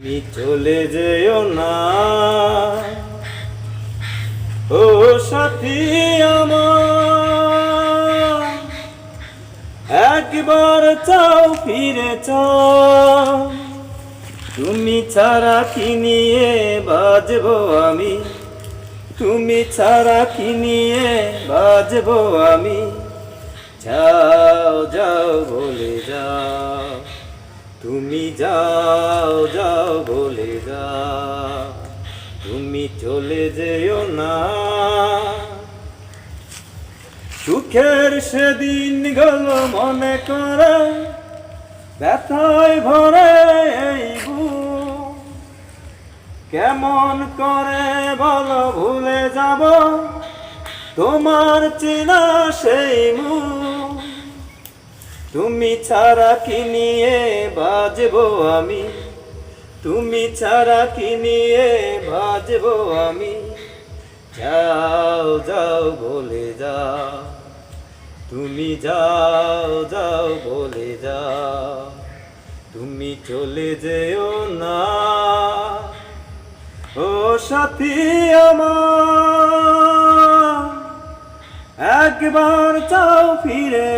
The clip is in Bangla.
তুমি চলে যেও না ও সাথী আমার, একবার চাও ফিরে চাও। তুমি ছাড়া কি নিয়ে বাজবো আমি, তুমি ছাড়া কি নিয়ে বাজবো আমি। যাও যাও বলে যাও, তুমি যাও যাও বলে যাও, তুমি চলে যেও না। সুখের সেদিন গেল মনে করে, ব্যথায় ভরে এই বুক। কেমন করে বলো ভুলে যাব তোমার চেনা সেই মুখ। তুমি ছাড়া কি নিয়ে বাজবো আমি, তুমি ছাড়া কি নিয়ে বাজবো আমি। যাও যাও বলে যাও, তুমি যাও যাও বলে যাও, তুমি চলে যেও না ও সাথী আমার, একবার চাও ফিরে